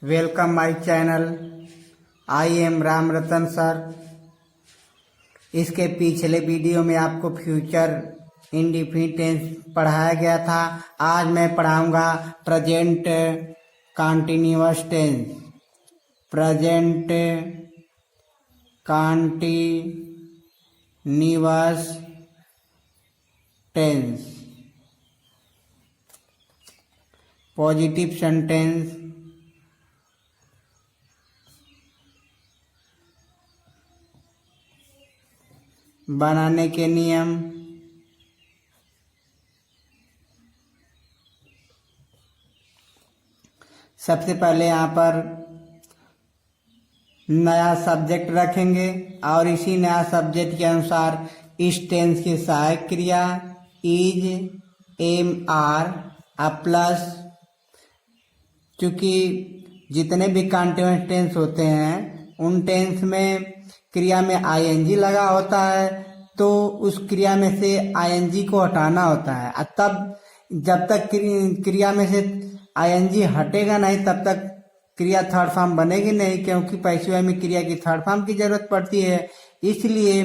Welcome my channel. I am Ram Ratan sir. इसके पिछले video में आपको फ्यूचर इंडेफिनिट टेंस पढ़ाया गया था। आज मैं पढ़ाऊंगा present continuous tense. Present continuous tense, positive sentence, बनाने के नियम, सबसे पहले यहाँ पर नया सब्जेक्ट रखेंगे और इसी नया सब्जेक्ट के अनुसार इस टेंस की सहायक क्रिया इज, एम, आर प्लस, चूंकि जितने भी कंटीन्यूअस टेंस होते हैं उन टेंस में क्रिया में आईएनजी लगा होता है, तो उस क्रिया में से आईएनजी को हटाना होता है। तब जब तक क्रिया में से आईएनजी हटेगा नहीं तब तक क्रिया थर्ड फॉर्म बनेगी नहीं, क्योंकि पैसिव में क्रिया की थर्ड फॉर्म की जरूरत पड़ती है। इसलिए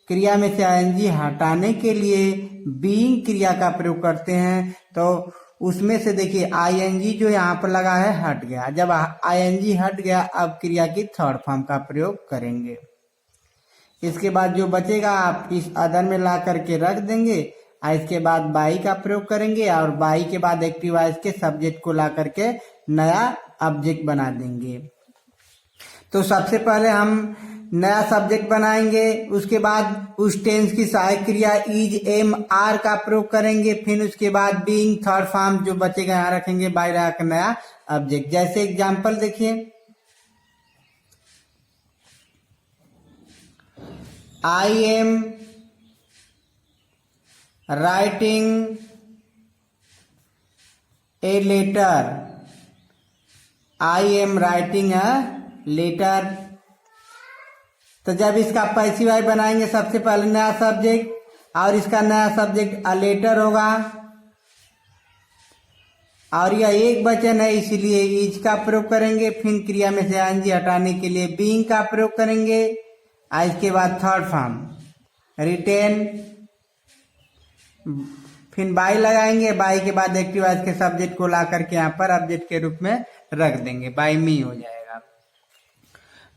क्रिया में से आईएनजी हटाने के लिए बीइंग क्रिया का प्रयोग करते हैं। तो उसमें से देखिए आईएनजी जो यहाँ पर लगा है हट गया। जब आईएनजी हट गया अब क्रिया की थर्ड फॉर्म का प्रयोग करेंगे। इसके बाद जो बचेगा आप इस अदर में ला करके रख देंगे और इसके बाद बाई का प्रयोग करेंगे और बाई के बाद एक्टिव वॉइस के सब्जेक्ट को ला करके नया ऑब्जेक्ट बना देंगे। तो सबसे पहले हम नया सब्जेक्ट बनाएंगे, उसके बाद उस टेंस की सहायक क्रिया इज, एम, आर का प्रयोग करेंगे, फिर उसके बाद बीइंग थर्ड फॉर्म जो बचेगा यहाँ रखेंगे, बाई रख नया ऑब्जेक्ट। जैसे एग्जांपल देखिए, I am writing a letter. I am writing a letter. तो जब इसका पैसिव वाई बनाएंगे सबसे पहले नया सब्जेक्ट और इसका नया सब्जेक्ट अ लेटर होगा और यह एक वचन है इसलिए इज का प्रयोग करेंगे। फिर क्रिया में से आईएनजी हटाने के लिए बीइंग का प्रयोग करेंगे और इसके बाद थर्ड फॉर्म रिटेन, फिर बाई लगाएंगे, बाई के बाद एक्टिव वॉइस के सब्जेक्ट को ला करके यहाँ पर ऑब्जेक्ट के रूप में रख देंगे, बाई मी हो जाएगा।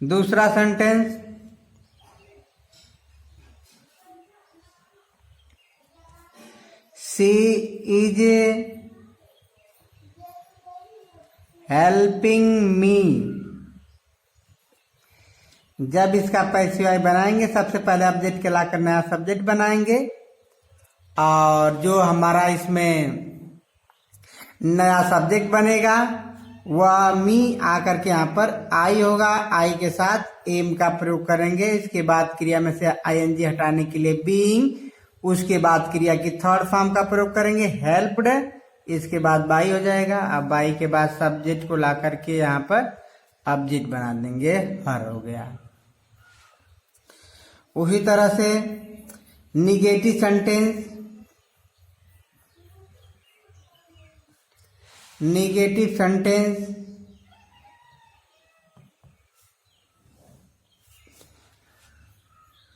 दूसरा sentence, she is helping me. जब इसका पैसिव वाई बनाएंगे सबसे पहले ऑब्जेक्ट के लाकर नया सब्जेक्ट बनाएंगे और जो हमारा इसमें नया सब्जेक्ट बनेगा वह मी आकर के यहाँ पर आई होगा। आई के साथ एम का प्रयोग करेंगे, इसके बाद क्रिया में से आईएनजी हटाने के लिए बीइंग, उसके बाद क्रिया की थर्ड फॉर्म का प्रयोग करेंगे हेल्प्ड, इसके बाद बाई हो जाएगा। अब बाई के बाद सब्जेक्ट को ला करके यहाँ पर ऑब्जेक्ट बना देंगे, हर हो गया। उसी तरह से निगेटिव सेंटेंस, निगेटिव सेंटेंस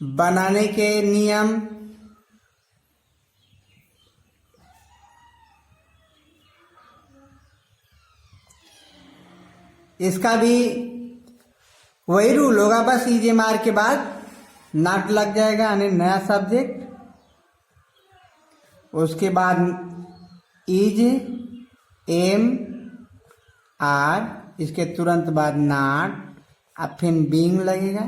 बनाने के नियम, इसका भी वही रूल होगा, बस इज, एम, आर के बाद नॉट लग जाएगा यानी नया सब्जेक्ट, उसके बाद इज, एम, आर, इसके तुरंत बाद नॉट, अब फिर बीइंग लगेगा,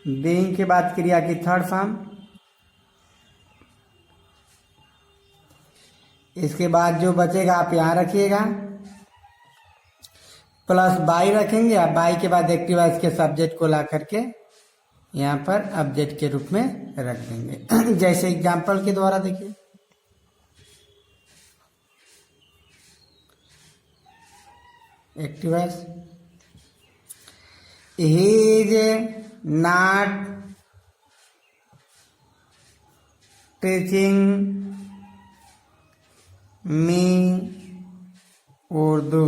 बीइंग के बाद क्रिया की थर्ड फॉर्म, इसके बाद जो बचेगा आप यहाँ रखिएगा, प्लस बाई रखेंगे। अब बाई के बाद एक्टिव वॉइस के सब्जेक्ट को ला करके यहाँ पर ऑब्जेक्ट के रूप में रख देंगे। जैसे एग्जांपल के द्वारा देखिए, active voice, he is not teaching me Urdu.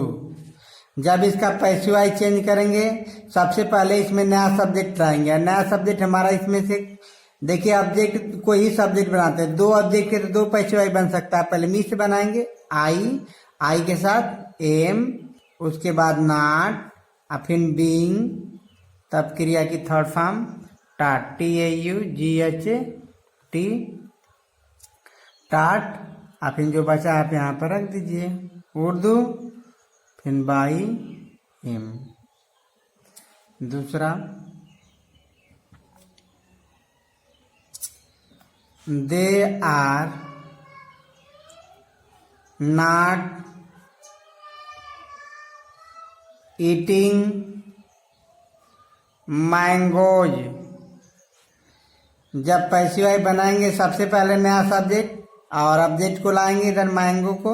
जब इसका पैसिवाई चेंज करेंगे, सबसे पहले इसमें नया सब्जेक्ट लाएंगे। नया सब्जेक्ट हमारा इसमें से देखिए, ऑब्जेक्ट कोई ही सब्जेक्ट बनाते हैं, दो ऑब्जेक्ट के तो दो पैसिवाई बन सकता है। पहले मी से बनाएंगे आई के साथ एम, उसके बाद नॉट, और फिर बीइंग, तब क्रिया की थर्ड फॉर्म टाट, TAUGHT, टाट। और फिर जो बचा आप यहाँ पर रख दीजिए उर्दू, फिर बाई एम। दूसरा, they are not eating mangoes. जब पैसिवाई बनाएंगे, सबसे पहले नया सब्जेक्ट और ऑब्जेक्ट को लाएंगे इधर मैंगो को,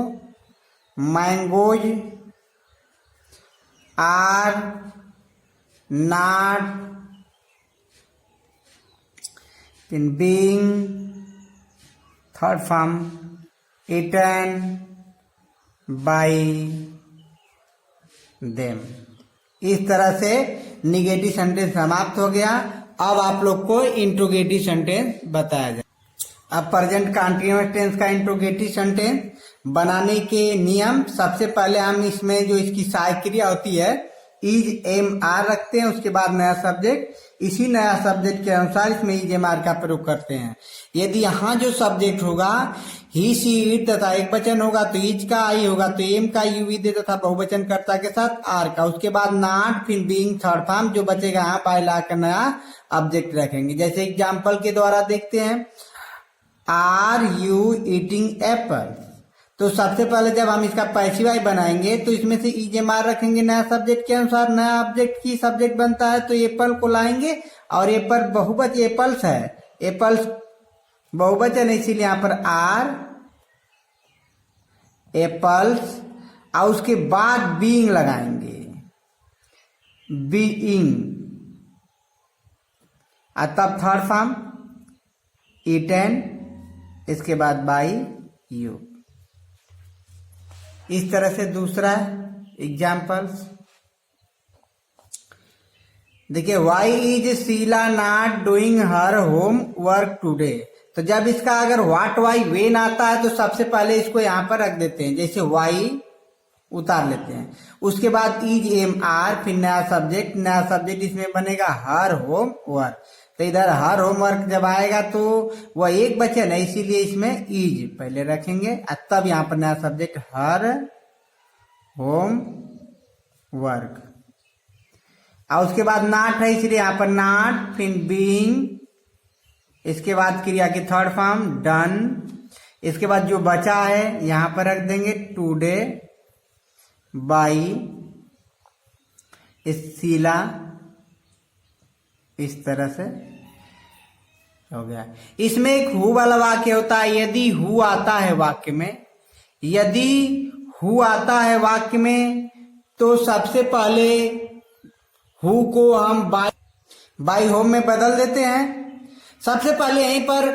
mangoes are not being, third form eaten by them. इस तरह से निगेटिव सेंटेंस समाप्त हो गया। अब आप लोग को इंट्रोगेटिव सेंटेंस बताया जाए। अब प्रेजेंट कंटीन्यूअस टेंस का इंट्रोगेटिव सेंटेंस बनाने के नियम, सबसे पहले हम इसमें जो इसकी सहायक क्रिया होती है इज एम आर रखते हैं, उसके बाद नया सब्जेक्ट, इसी नया सब्जेक्ट के अनुसार इसमें इज एम आर का प्रयोग करते हैं। यदि यहाँ जो सब्जेक्ट होगा ही सी इट तथा एक वचन होगा तो इज का आई होगा, तो एम का यू विद तथा बहुवचन कर्ता के साथ आर का, उसके बाद नॉट, फिर बीइंग, थर्ड फॉर्म, जो बचेगा यहाँ बाय ला कर नया ऑब्जेक्ट रखेंगे। जैसे एग्जाम्पल के द्वारा देखते हैं, आर यू ईटिंग एप्पल। तो सबसे पहले जब हम इसका पैसिवाई बनाएंगे तो इसमें से इज एम आर रखेंगे नया सब्जेक्ट के अनुसार। नया ऑब्जेक्ट की सब्जेक्ट बनता है तो एप्पल को लाएंगे, और एप्पल बहुवचन, एप्पल्स है, एप्पल्स बहुवचन है, इसीलिए यहाँ पर आर एप्पल्स, और उसके बाद बीइंग लगाएंगे, बीइंग, और तब थर्ड फॉर्म ईटन, इसके बाद बाई यू। इस तरह से दूसरा एग्जाम्पल्स देखिए, why is Sheela not doing her homework today. तो जब इसका अगर व्हाट वाई वेन आता है तो सबसे पहले इसको यहाँ पर रख देते हैं, जैसे वाई उतार लेते हैं, उसके बाद इज एम आर, फिर नया सब्जेक्ट इसमें बनेगा हर होम वर्क। तो इधर हर होमवर्क जब आएगा तो वह एक वचन है, इसीलिए इसमें इज पहले रखेंगे, तब यहाँ पर नया सब्जेक्ट हर होम वर्क, और उसके बाद नॉट है, इसलिए यहाँ पर नॉट, फिर बीइंग, इसके बाद क्रिया की थर्ड फॉर्म डन, इसके बाद जो बचा है यहाँ पर रख देंगे टुडे बाई शीला। इस तरह से हो गया। इसमें एक हु वाला वाक्य होता है, यदि हु आता है वाक्य में, यदि हु आता है वाक्य में तो सबसे पहले हु को हम बाई होम में बदल देते हैं। सबसे पहले यहीं पर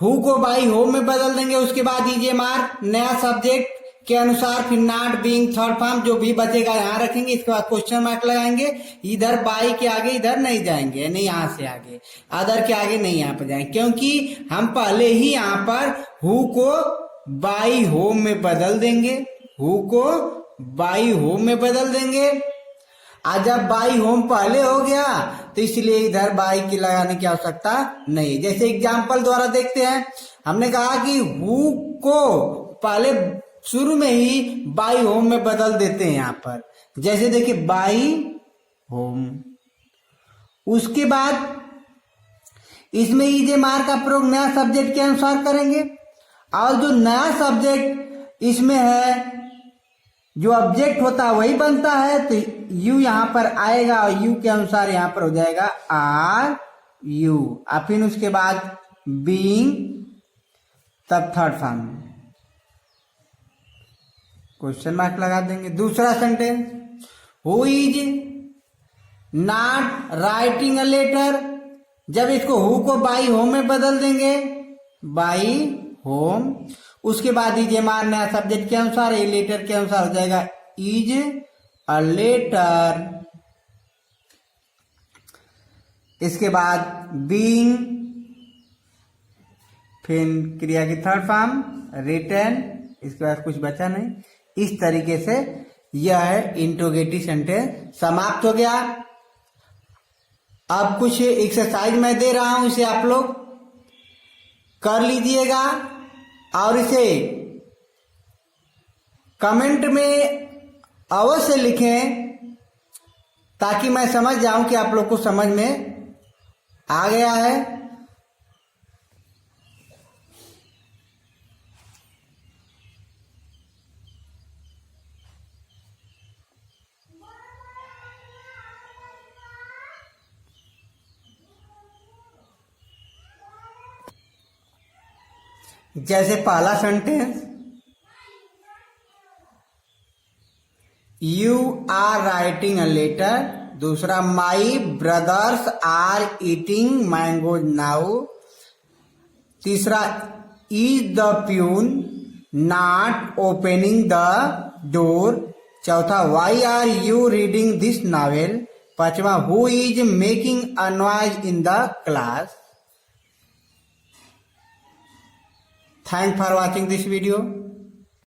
हु को बाई होम में बदल देंगे, उसके बाद इज एम आर नया सब्जेक्ट के अनुसार, फिर नॉट बीइंग थर्ड फॉर्म, जो भी बचेगा यहाँ रखेंगे, इसके बाद क्वेश्चन मार्क लगाएंगे, इधर बाई के आगे इधर नहीं जाएंगे, नहीं यहाँ से आगे, अदर के आगे नहीं यहाँ पर जाएंगे, क्योंकि हम पहले ही यहाँ पर हु को बाई होम में बदल देंगे, हु को बाई होम में बदल देंगे। आज जब बाई होम पहले हो गया तो इसलिए इधर बाई की लगाने की आवश्यकता नहीं। जैसे एग्जाम्पल द्वारा देखते हैं, हमने कहा कि हु को पहले शुरू में ही बाई होम में बदल देते हैं यहाँ पर, जैसे देखिए बाई होम, उसके बाद इसमें इज एम आर का प्रयोग नया सब्जेक्ट के अनुसार करेंगे, और जो नया सब्जेक्ट इसमें है, जो ऑब्जेक्ट होता है वही बनता है, तो यू यहाँ पर आएगा और यू के अनुसार यहाँ पर हो जाएगा आर यू, और फिर उसके बाद बीइंग, तब थर्ड फॉर्म क्वेश्चन मार्क लगा देंगे। दूसरा sentence, who is not writing a letter. जब इसको हु को बाई होम में बदल देंगे, बाई होम, उसके बाद इज एम आर नया सब्जेक्ट के अनुसार, ए लेटर के अनुसार हो जाएगा इज अ लेटर। इसके बाद बीइंग, फिर क्रिया की थर्ड फॉर्म रिटन, इसके बाद कुछ बचा नहीं। इस तरीके से यह है इंट्रोगेटिव सेंटेंस समाप्त हो गया। अब कुछ एक्सरसाइज मैं दे रहा हूं, इसे आप लोग कर लीजिएगा और इसे कमेंट में अवश्य लिखें ताकि मैं समझ जाऊं कि आप लोग को समझ में आ गया है। जैसे पहला sentence, you are writing a letter. दूसरा, my brothers are eating mangoes now. तीसरा, is the peon not opening the door. चौथा, why are you reading this novel. पांचवा, who is making a noise in the class. Thanks for watching this video.